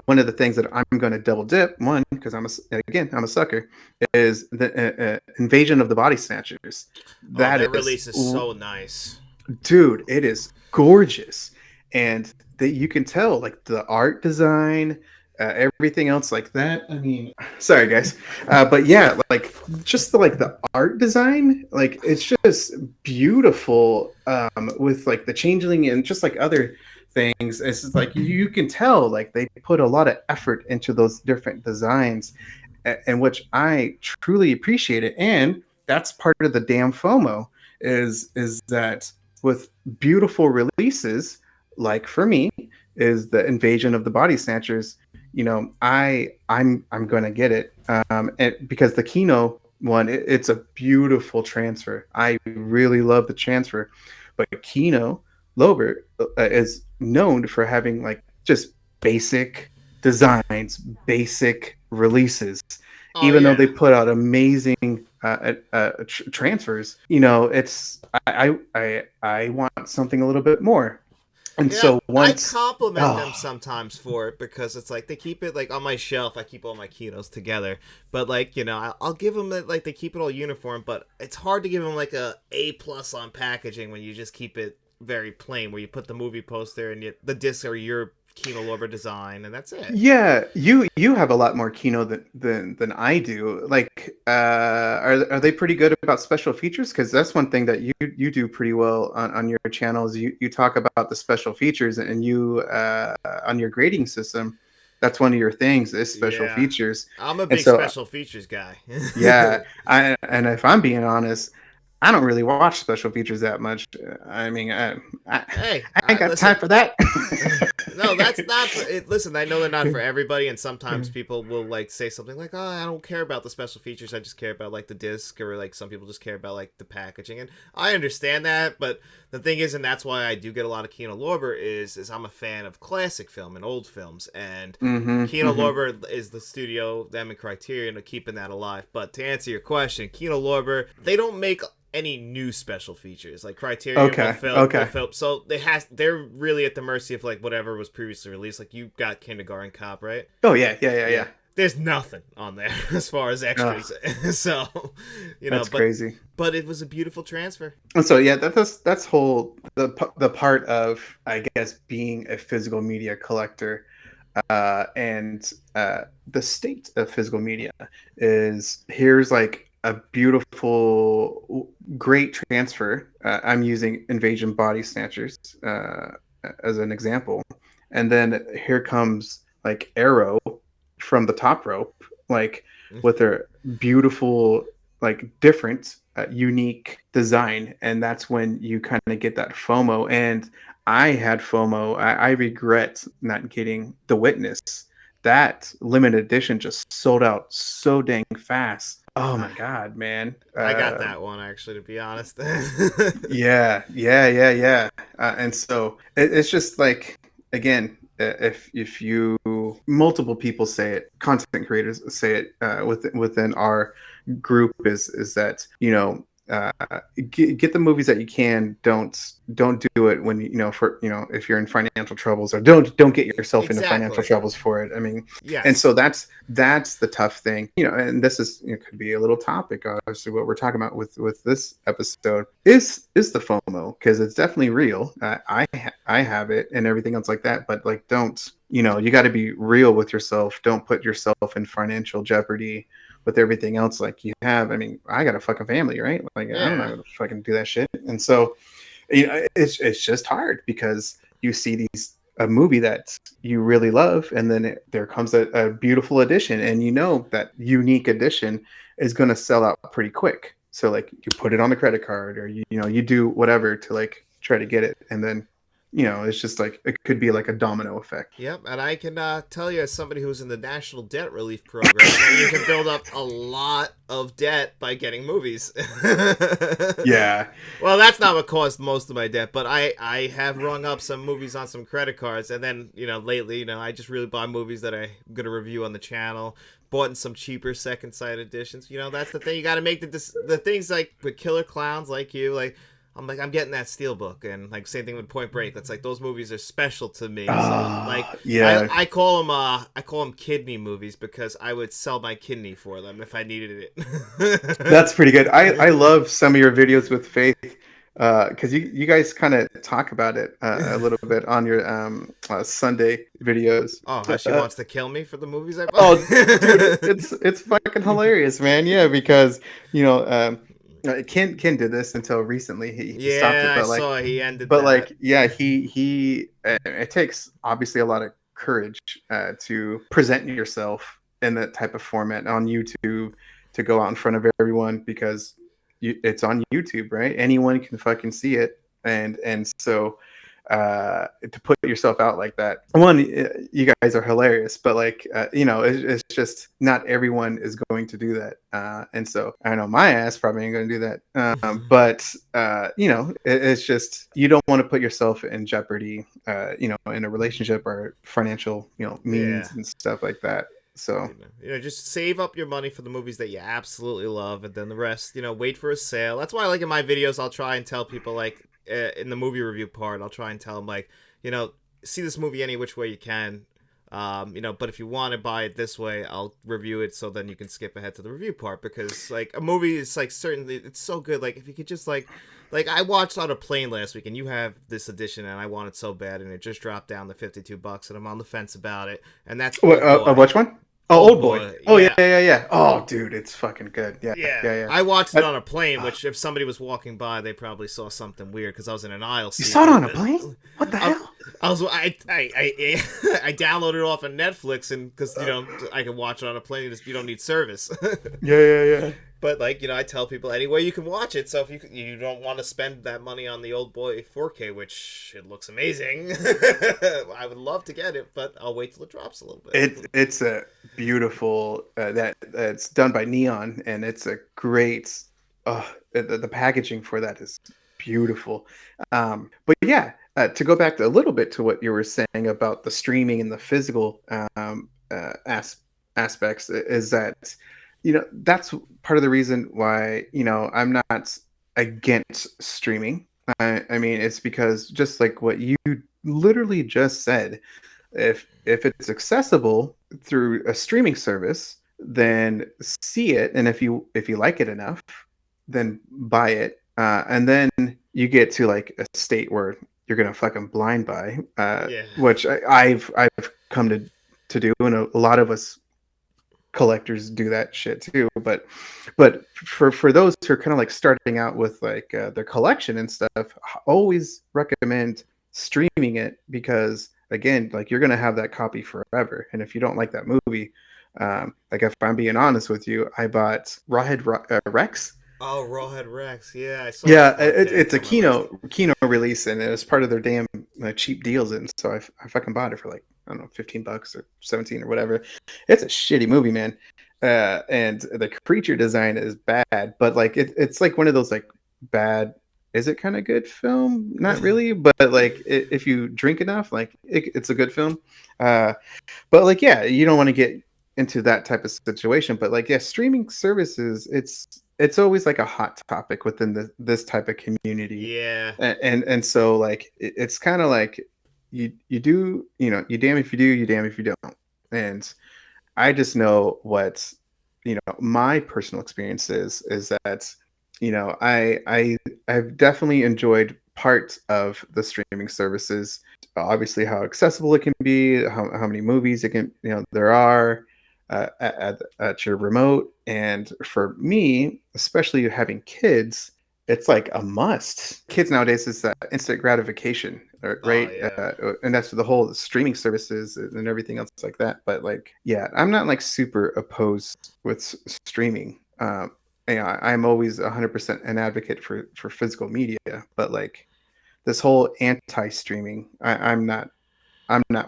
One of the things that I'm going to double dip, one because I'm a sucker, is the Invasion of the Body Snatchers. Oh, That that is, release is so nice. dude, it is gorgeous, and that you can tell like the art design, everything else like that. I mean, sorry guys, but yeah, like just the art design, like it's just beautiful. With like the changeling and just like other things, it's just, like you can tell like they put a lot of effort into those different designs, and which I truly appreciate it. And that's part of the damn FOMO is that with beautiful releases, like for me, is the Invasion of the Body Snatchers. I'm gonna get it, and because the Kino one, it's a beautiful transfer. I really love the transfer, but Kino Lobert is known for having like just basic designs, basic releases. Oh Even though yeah, they put out amazing transfers, it's I want something a little bit more. And yeah. so I once, compliment them oh, sometimes for it because it's like they keep it like on my shelf. I keep all my Kinos together, but like I'll give them like they keep it all uniform. But it's hard to give them like a plus on packaging when you just keep it very plain, where you put the movie poster and the discs are your Kino Lorber design, and that's it. Yeah, you have a lot more Kino than I do. Like, are they pretty good about special features? Because that's one thing that you do pretty well on your channels. You talk about the special features, and you on your grading system, that's one of your things is special Yeah, features. I'm a And big so special features guy. yeah, and if I'm being honest, I don't really watch special features that much. I mean, Hey, I ain't got time listen. for that. No, that's not for it. Listen, I know they're not for everybody, and sometimes people will like say something like, "Oh, I don't care about the special features. I just care about like the disc," or like some people just care about like the packaging. And I understand that, but the thing is, and that's why I do get a lot of Kino Lorber is I'm a fan of classic film and old films, and Kino Hmm. Lorber is the studio, them and Criterion are keeping that alive. But to answer your question, Kino Lorber, they don't make any new special features. Like Criterion Okay, will okay. film, so they're really at the mercy of like whatever was previously released. Like you got Kindergarten Cop, right? Oh yeah, yeah, yeah, Yeah. yeah. There's nothing on there as far as Ugh, extras. So, that's but crazy. it was a beautiful transfer. And so yeah, that's whole the part of I guess being a physical media collector, and the state of physical media is here's like a beautiful, great transfer. I'm using Invasion Body Snatchers as an example, and then here comes like Arrow from the top rope, like with their beautiful, like different, unique design, and that's when you kind of get that FOMO. And I had FOMO. I regret not getting The Witness. That limited edition just sold out so dang fast. Oh my god, man! I got that one actually, to be honest. Yeah, yeah, yeah, yeah. And so it's just like again, if you multiple people say it, content creators say it within our group is that get the movies that you can. Don't do it when for if you're in financial troubles, or don't get yourself into financial Exactly. troubles for it. I mean, and Yes. so that's the tough thing, and this is could be a little topic, obviously what we're talking about with this episode is the FOMO, because it's definitely real. I have it and everything else like that, but like don't you got to be real with yourself. Don't put yourself in financial jeopardy with everything else like you have. I mean, I got a fucking family, right? Like I'm not Yeah. gonna fucking do that shit. And so it's just hard because you see a movie that you really love, and then there comes a beautiful edition, and that unique edition is going to sell out pretty quick. So like you put it on the credit card, or you do whatever to like try to get it, and then it's just like it could be like a domino effect. Yep, and I can tell you, as somebody who's in the National Debt Relief Program, that you can build up a lot of debt by getting movies. Yeah. Well, that's not what caused most of my debt, but I have rung up some movies on some credit cards, and then lately, I just really buy movies that I'm gonna review on the channel. Bought in some cheaper second sight editions. That's the thing. You got to make the things like with killer clowns like you like. I'm getting that Steelbook, and like same thing with Point Break. That's like those movies are special to me. So like Yeah. I call them kidney movies because I would sell my kidney for them if I needed That's it. pretty good. I love some of your videos with Faith, because you guys kind of talk about it a little bit on your Sunday videos. Oh, how she Uh, wants to kill me for the movies I bought. oh, dude, it's fucking hilarious, man. Yeah, because Ken did this until recently. He stopped it, Yeah, I saw he ended but that. like yeah, he it takes obviously a lot of courage to present yourself in that type of format on YouTube, to go out in front of everyone, because it's on YouTube, right? Anyone can fucking see it, and so to put yourself out like that, one, you guys are hilarious, but like it's just not everyone is going to do that, and so I know my ass probably ain't going to do that, but it's just you don't want to put yourself in jeopardy, in a relationship or financial Yeah. means and stuff like that. So Just save up your money for the movies that you absolutely love, and then the rest, wait for a sale. That's why, like in my videos, I'll try and tell people, like in the movie review part, I'll try and tell them, like, see this movie any which way you can. But if you want to buy it this way, I'll review it so then you can skip ahead to the review part, because like a movie is like certainly it's so good. Like if you could just like Like I watched on a plane last week, and you have this edition, and I want it so bad, and it just dropped down to $52, and I'm on the fence about it. And that's Old Boy. Which one? Oh, Old Old Boy. Boy, Oh yeah, yeah. yeah, yeah, yeah. Oh, dude, it's fucking good. Yeah, Yeah, yeah, yeah. I watched it Uh, on a plane, uh, which if somebody was walking by, they probably saw something weird because I was in an aisle you seat. saw it But on a plane? What the I, hell? I downloaded it off of Netflix, and because I can watch it on a plane, you don't need service. Yeah, yeah, yeah. But like I tell people anyway you can watch it. So if you don't want to spend that money on the Old Boy 4K, which it looks amazing, I would love to get it, but I'll wait till it drops a little bit. It's a beautiful that's done by Neon, and it's a great. The packaging for that is beautiful. But yeah, to go back a little bit to what you were saying about the streaming and the physical aspects, is that that's part of the reason why I'm not against streaming. I mean, it's because just like what you literally just said, if it's accessible through a streaming service, then see it, and if you like it enough, then buy it, and then you get to like a state where you're gonna fucking blind buy, Yeah. which I've come to do, and a lot of us collectors do that shit too. But for those who are kind of like starting out with like their collection and stuff, I always recommend streaming it, because again, like you're gonna have that copy forever, and if you don't like that movie, like if I'm being honest with you, I bought Rex. Oh, Rawhead Rex. Yeah, I saw Yeah, that 4K. it's It's a on my list. Kino release, and it was part of their damn cheap deals, and so I fucking bought it for like, I don't know, $15 or 17 or whatever. It's a shitty movie, man. And the creature design is bad, but like it's like one of those like bad. Is it kind of good film? Not really, but like if you drink enough, like it's a good film. Uh, but like, yeah, you don't want to get into that type of situation. But like, yeah, streaming services, it's always like a hot topic within this type of community. Yeah. And so like it's kind of like you do, you damn if you do, you damn if you don't. And I just know what my personal experience is that I've definitely enjoyed parts of the streaming services. Obviously, how accessible it can be, how many movies it can there are at your remote. And for me, especially having kids, it's like a must. Kids nowadays is that instant gratification, Oh right? yeah. And that's the whole streaming services and everything else like that. But like, yeah, I'm not like super opposed with streaming. I'm always 100% an advocate for physical media, but like this whole anti-streaming, I'm not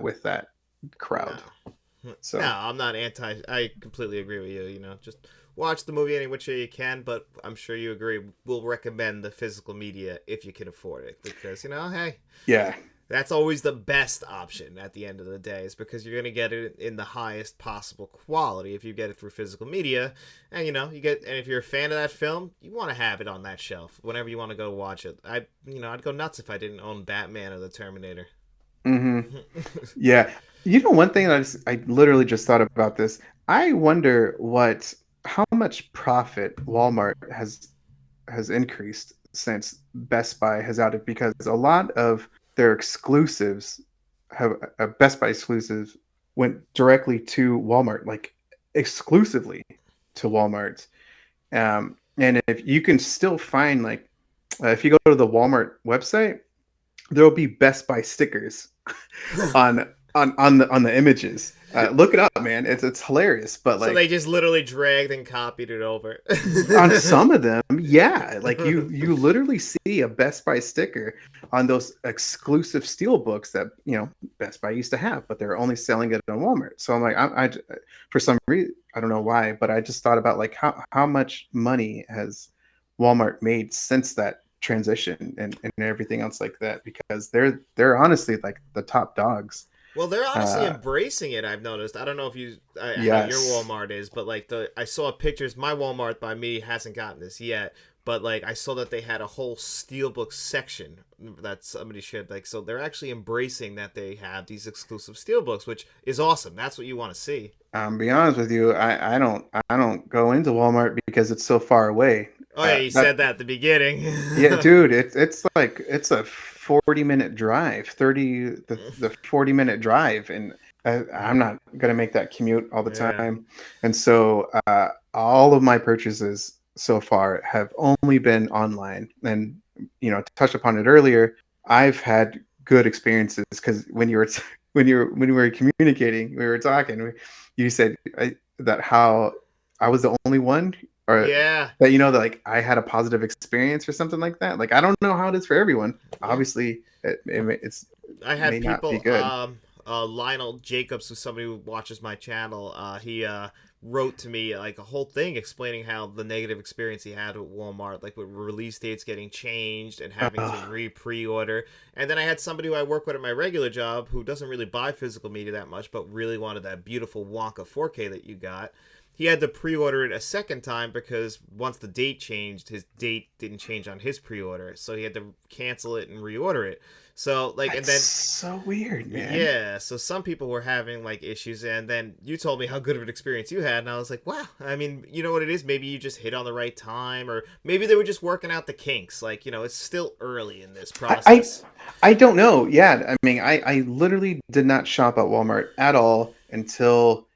with that No. crowd. No, So I'm not anti. I completely agree with you. Just watch the movie any which way you can, but I'm sure you agree. We'll recommend the physical media if you can afford it, because hey, yeah, that's always the best option at the end of the day, is because you're gonna get it in the highest possible quality if you get it through physical media, and and if you're a fan of that film, you want to have it on that shelf whenever you want to go watch it. I'd go nuts if I didn't own Batman or the Terminator. hmm yeah. One thing that I literally just thought about this. I wonder how much profit Walmart has increased since Best Buy has outed, because a lot of their exclusives have Best Buy exclusives went directly to Walmart, like exclusively to Walmart. And if you can still find like if you go to the Walmart website, there will be Best Buy stickers on the images. Look it up, man. It's hilarious. But So they like just literally dragged and copied it over. on some of them, yeah, like you literally see a Best Buy sticker on those exclusive steel books that Best Buy used to have, but they're only selling it on Walmart. So I'm like, for some reason, I don't know why, but I just thought about like how much money has Walmart made since that transition and everything else like that, because they're honestly like the top dogs. Well, they're honestly Uh, embracing it. I've noticed. I don't know how your yes. Walmart is, but like I saw pictures. My Walmart by me hasn't gotten this yet, but like I saw that they had a whole steelbook section that somebody shared. Like, so they're actually embracing that they have these exclusive steelbooks, which is awesome. That's what you want to see. Be honest with you, I don't go into Walmart because it's so far away. Oh yeah, you That said that at the beginning. Yeah, dude, it's like it's a 40-minute drive, 40-minute drive, and I'm not gonna make that commute all the Yeah. time. And so all of my purchases so far have only been online. And to touch upon it earlier, I've had good experiences because when you were when we were communicating, we were talking, you said that how I was the only one, or Yeah. that that like I had a positive experience or something like that. Like I don't know how it is for everyone. Yeah. Obviously, I may had not be people, good. Lionel Jacobs, who's somebody who watches my channel. He wrote to me like a whole thing explaining how the negative experience he had with Walmart, like with release dates getting changed and having to Uh, pre-order. And then I had somebody who I work with at my regular job who doesn't really buy physical media that much, but really wanted that beautiful Wonka 4K that you got. He had to pre-order it a second time because once the date changed, his date didn't change on his pre-order, so he had to cancel it and reorder it. So like, and that's then so weird, man. yeah, so some people were having like issues, and then you told me how good of an experience you had, and I was like, wow. I mean, you know what it is? Maybe you just hit on the right time, or maybe they were just working out the kinks. Like, it's still early in this I, I process. I don't know. Yeah, I mean, I literally did not shop at Walmart at all until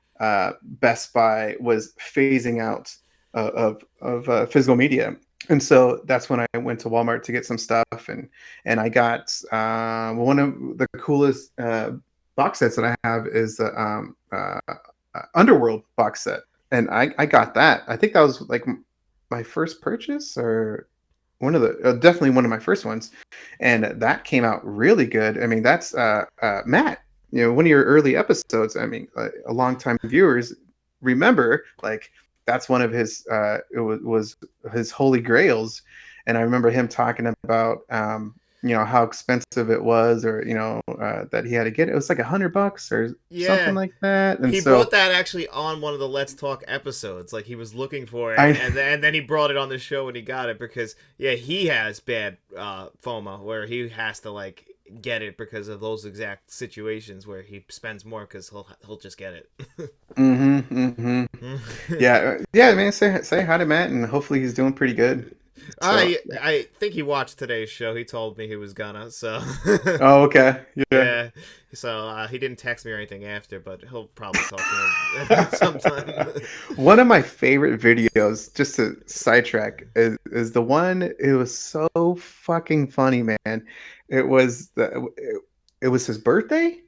Best Buy was phasing out of physical media, and so that's when I went to Walmart to get some stuff, and I got one of the coolest box sets that I have is the Underworld box set, and I got that. I think that was like my first purchase, or one of the definitely one of my first ones, and that came out really good. I mean, that's Matt, one of your early episodes. I mean, a long time viewers remember, like, that's one of his it was his holy grails. And I remember him talking about how expensive it was, or that he had to get it. It was like $100 or something Yeah, like that. And he bought so that actually on one of the Let's Talk episodes. Like he was looking for it, I and then he brought it on the show when he got it because yeah, he has bad FOMO where he has to like get it because of those exact situations where he spends more because he'll just get it. yeah, yeah, man. Say hi to Matt, and hopefully he's doing pretty good. So, I think he watched today's show. He told me he was gonna. So oh, okay, yeah. yeah. So he didn't text me or anything after, but he'll probably talk to me sometime. One of my favorite videos, just to sidetrack, is the one. It was so fucking funny, man. It was his birthday,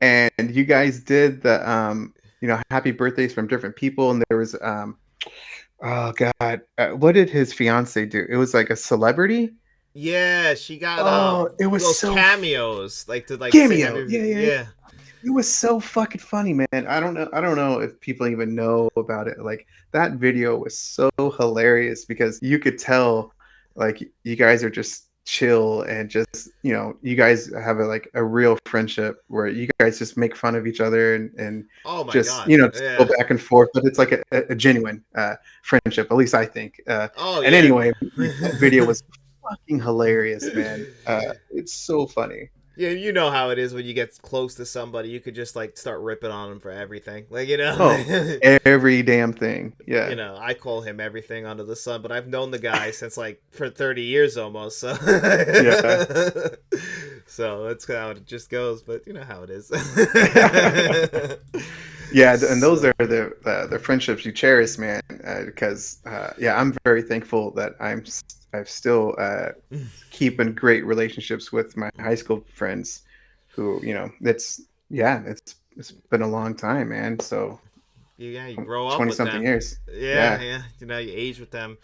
and you guys did the happy birthdays from different people, and there was oh god, what did his fiance do? It was like a celebrity. Yeah, she got Oh, it was those so cameos like to like say cameo. happy. Yeah, yeah, Yeah. it was so fucking funny, man. I don't know if people even know about it. Like, that video was so hilarious because you could tell, like, you guys are just chill, and just, you guys have a real friendship where you guys just make fun of each other, and Oh my just, god. just go Yeah. back and forth. But it's like a genuine friendship, at least I think. Oh And yeah. anyway, that video was fucking hilarious, man. It's so funny. Yeah, you know how it is when you get close to somebody, you could just like start ripping on them for everything. Like, Oh, every damn thing. Yeah. I call him everything under the sun, but I've known the guy since like for 30 years almost, so Yeah. so that's how it just goes, but you know how it is. Yeah, and those So, are the friendships you cherish, man. Because yeah, I'm very thankful that I'm still keeping great relationships with my high school friends, who it's yeah, it's been a long time, man. So yeah, you grow up 20 with something them. years. Yeah, Yeah. yeah, you age with them.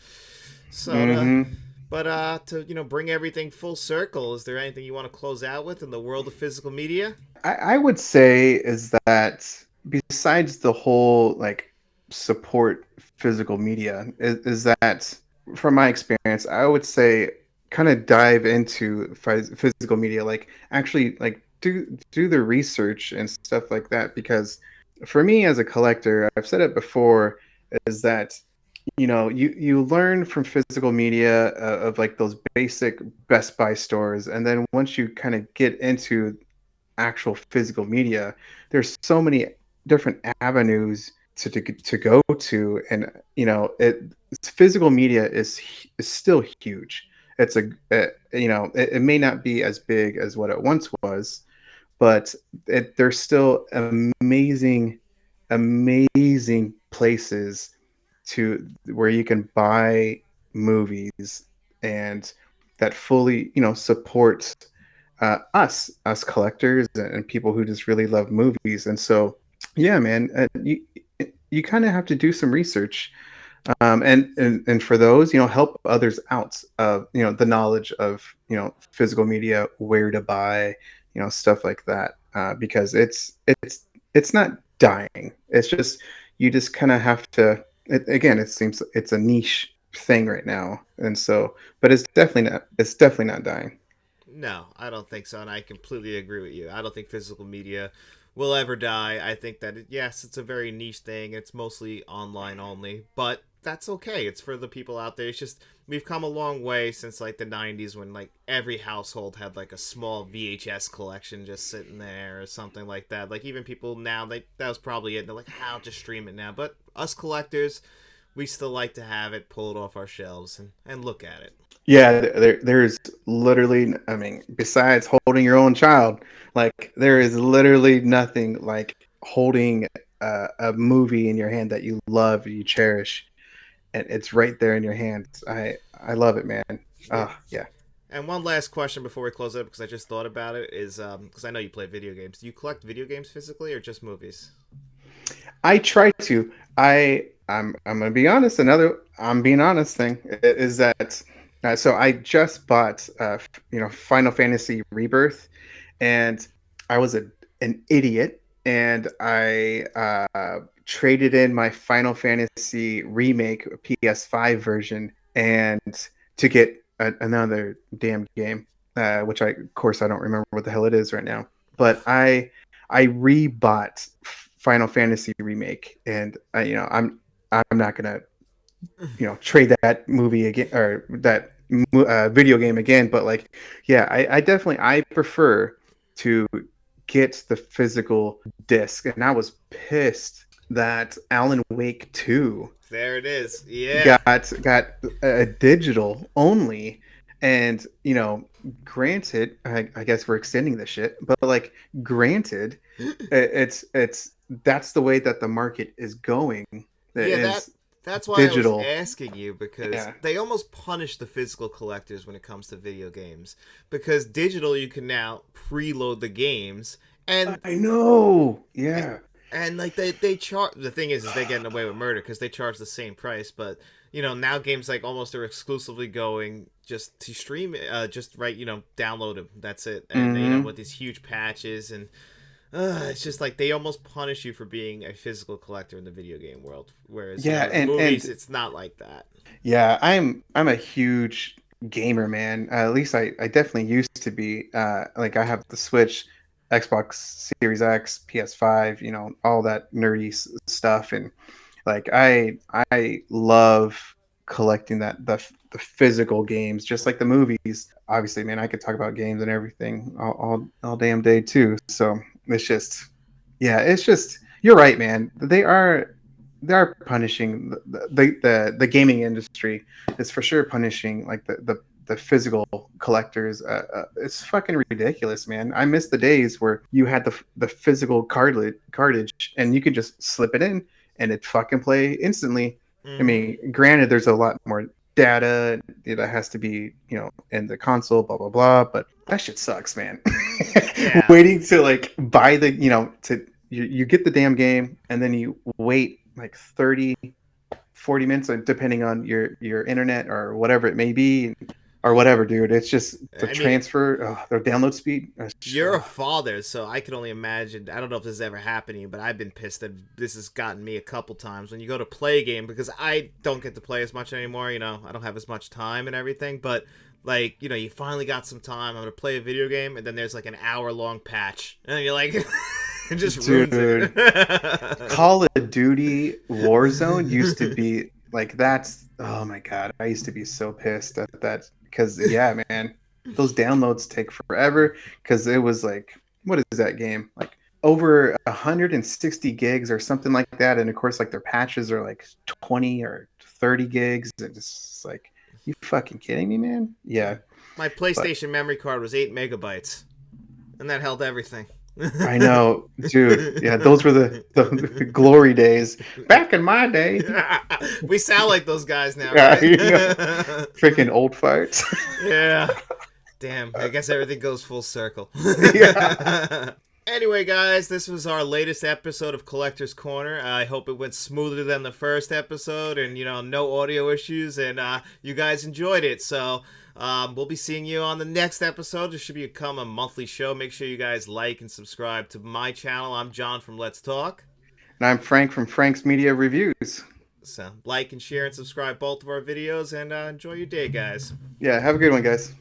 So Hmm. but to bring everything full circle, is there anything you want to close out with in the world of physical media? I would say is that, besides the whole, like, support physical media, is that, from my experience, I would say, kind of dive into physical media, like, actually, like, do the research and stuff like that. Because for me as a collector, I've said it before, is that you learn from physical media of like those basic Best Buy stores, and then once you kind of get into actual physical media, there's so many different avenues to go to, and physical media is still huge. It's it may not be as big as what it once was, but there's still amazing places to where you can buy movies, and that fully support us collectors and people who just really love movies. And so yeah, man, you kind of have to do some research, and for those, help others out of the knowledge of physical media, where to buy, stuff like that, because it's not dying. It's just, you just kind of have to. Again, it seems it's a niche thing right now, and so, but it's definitely not dying. No, I don't think so, and I completely agree with you. I don't think physical media will ever die. I think that yes, it's a very niche thing. It's mostly online only, but that's okay. It's for the people out there. It's just we've come a long way since like the '90s when like every household had like a small VHS collection just sitting there or something like that. Like even people now, that was probably it. They're like, "I'll just stream it now." But us collectors, we still like to have it pulled off our shelves and look at it. Yeah, there's literally, I mean, besides holding your own child, like there is literally nothing like holding a movie in your hand that you love, you cherish, and it's right there in your hands. I love it, man. Yeah. Yeah. And one last question before we close it up, because I just thought about it, is because I know you play video games. Do you collect video games physically or just movies? I try to. I'm gonna be honest. Another I'm being honest thing is that so I just bought Final Fantasy Rebirth, and I was an idiot, and I traded in my Final Fantasy remake PS5 version and to get another damn game, which of course I don't remember what the hell it is right now, but I rebought Final Fantasy remake, and I'm not gonna trade that movie again, or that video game again. But like, yeah, I definitely, I prefer to get the physical disc, and I was pissed that Alan Wake 2 There it is. Yeah. got a digital only. And granted, I guess we're extending the shit, but like, granted, it's that's the way that the market is going. It Yeah, is that's why I was digital. asking you, because Yeah, they almost punish the physical collectors when it comes to video games. Because digital, you can now preload the games, and I know. Yeah, and like they charge. The thing is they're getting away with murder because they charge the same price. But now games like almost are exclusively going just to stream, just right, download them. That's it. And hmm, with these huge patches, and it's just like they almost punish you for being a physical collector in the video game world. Whereas yeah, the movies, and it's not like that. yeah, I'm a huge gamer, man. At least I definitely used to be. Like, I have the Switch, Xbox Series X, PS5, all that nerdy stuff, and like, I love collecting the physical games, just like the movies. Obviously, man, I could talk about games and everything all damn day too. So it's just, yeah, it's just, you're right, man. They are punishing the gaming industry is for sure punishing like the physical collectors. It's fucking ridiculous, man. I miss the days where you had the physical cartridge, and you could just slip it in and it fucking play instantly. I Mm-hmm. mean, granted, there's a lot more data that has to be, in the console, blah blah blah. But that shit sucks, man. Yeah. Waiting to like buy you get the damn game, and then you wait like 30-40 minutes, depending on your internet or whatever it may be, or whatever, dude. It's just the I mean, transfer, the download speed. you're a father, so I can only imagine. I don't know if this has ever happened to you, but I've been pissed that this has gotten me a couple times when you go to play a game, because I don't get to play as much anymore. I don't have as much time and everything. But like, you finally got some time. I'm gonna play a video game, and then there's like an hour-long patch, and you're like, it just ruins it. Dude, Call of Duty Warzone used to be Like that's oh my god, I used to be so pissed at that because yeah, man, those downloads take forever because it was like what is that game like over 160 gigs or something like that, and of course like their patches are like 20 or 30 gigs. It's just like you fucking kidding me, man? Yeah. Yeah, My but PlayStation memory card was 8 megabytes, and that held everything. I know, dude. Yeah, those were the glory days back in my day. We sound like those guys now, Yeah, right? you know, freaking old farts. Yeah. Damn, I guess everything goes full circle. Yeah. Anyway, guys, this was our latest episode of Collector's Corner. I hope it went smoother than the first episode and, no audio issues, and you guys enjoyed it. So, we'll be seeing you on the next episode. This should become a monthly show. Make sure you guys like and subscribe to my channel. I'm John from Let's Talk. And I'm Frank from Frank's Media Reviews. So, like and share and subscribe both of our videos, and enjoy your day, guys. Yeah, have a good one, guys.